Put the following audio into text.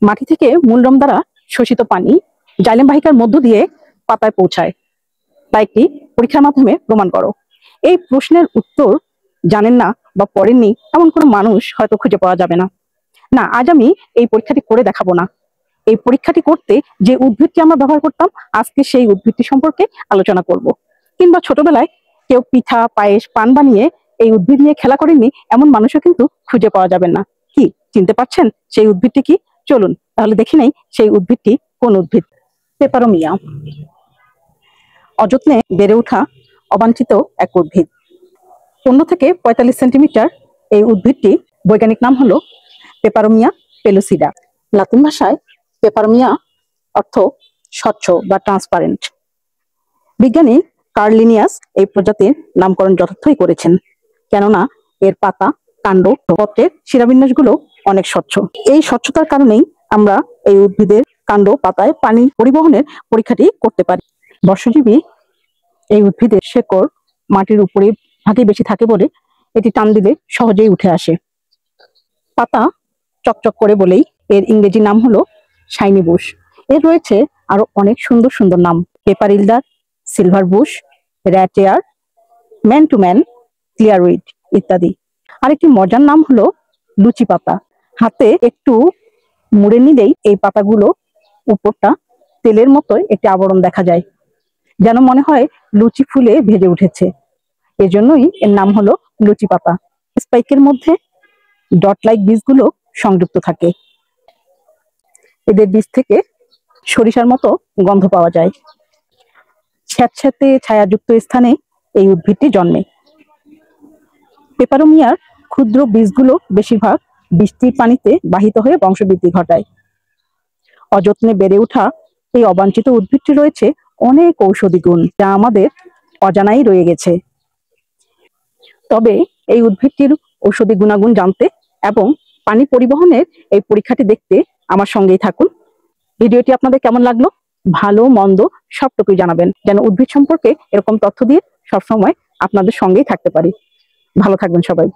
মাটি থেকে মূলরম দ্বারা শোষিত পানি জাইলেম বাহিকার মধ্য দিয়ে পাতায় পৌঁছায়, তা একটি পরীক্ষার মাধ্যমে প্রমাণ করো। এই প্রশ্নের উত্তর জানেন না বা পড়েননি এমন কোনো মানুষ হয়তো খুঁজে পাওয়া যাবে না। না, আজ আমি এই পরীক্ষাটি করে দেখাবো না। এই পরীক্ষাটি করতে যে উদ্ভিদটি আমরা ব্যবহার করতাম, আজকে সেই উদ্ভিদটি সম্পর্কে আলোচনা করব। কিংবা ছোটবেলায় কেউ পিঠা, পায়েস, পান বানিয়ে এই উদ্ভিদ নিয়ে খেলা করেননি এমন মানুষও কিন্তু খুঁজে পাওয়া যাবেন না। কি চিনতে পারছেন সেই উদ্ভিদটি কি? চলুন তাহলে দেখে নেই সেই উদ্ভিদটি কোন উদ্ভিদ। পেপারোমিয়া অযত্নে বেড়ে ওঠা অবাঞ্ছিত এক উদ্ভিদ। 15 থেকে 45 সেন্টিমিটার এই উদ্ভিদটি বৈজ্ঞানিক নাম হলো পেপারোমিয়া পেলুসিডা। লাতিন ভাষায় পেপারোমিয়া অর্থ স্বচ্ছ বা ট্রান্সপারেন্ট। বিজ্ঞানী কার্ল লিনিয়াস এই প্রজাতির নামকরণ যথার্থই করেছেন, কেননা এর পাতা, কাণ্ড, পত্রের শিরাবিন্যাসগুলো অনেক স্বচ্ছ। এই স্বচ্ছতার কারণেই আমরা এই উদ্ভিদের কাণ্ড, পাতায় পানি পরিবহনের পরীক্ষাটি করতে পারি। বর্ষজীবী এই উদ্ভিদের শেকড় মাটির উপরে ভাগে বেশি থাকে বলে এটি টান দিলে সহজেই উঠে আসে। পাতা চকচক করে বলেই এর ইংরেজি নাম হলো শাইনি বুশ। এর রয়েছে আরো অনেক সুন্দর সুন্দর নাম: pepper elder, silver bush, rat ear, man to man, clearweed ইত্যাদি। আরেকটি মজার নাম হলো লুচি পাতা। হাতে একটু মুড়ে নিলেই এই পাতাগুলো উপরটা তেলের মতো একটি আবরণ দেখা যায়, যেন মনে হয় লুচি ফুলে ভেজে উঠেছে। এজন্যই এর নাম হলো লুচি পাতা। স্পাইকের মধ্যে ডট লাইক বীজগুলো সংযুক্ত থাকে। এদের বীজ থেকে সরিষার মতো গন্ধ পাওয়া যায়। স্যাঁতস্যাঁতে ছায়াযুক্ত স্থানে এই উদ্ভিদটি জন্মে। পেপারোমিয়ার ক্ষুদ্র বীজগুলো বেশিরভাগ বৃষ্টির পানিতে বাহিত হয়ে বংশবৃদ্ধি ঘটায়। অযত্নে বেড়ে ওঠা এই অবাঞ্ছিত উদ্ভিদটি রয়েছে অনেক ঔষধি গুণ, যা আমাদের অজানাই রয়ে গেছে। তবে এই উদ্ভিদটির ঔষধি গুণাগুণ জানতে এবং পানি পরিবহনের এই পরীক্ষাটি দেখতে আমার সঙ্গেই থাকুন। ভিডিওটি আপনাদের কেমন লাগলো? ভালো মন্দ সবটুকুই জানাবেন, যেন উদ্ভিদ সম্পর্কে এরকম তথ্য দিয়ে সবসময় আপনাদের সঙ্গেই থাকতে পারি। ভালো থাকবেন সবাই।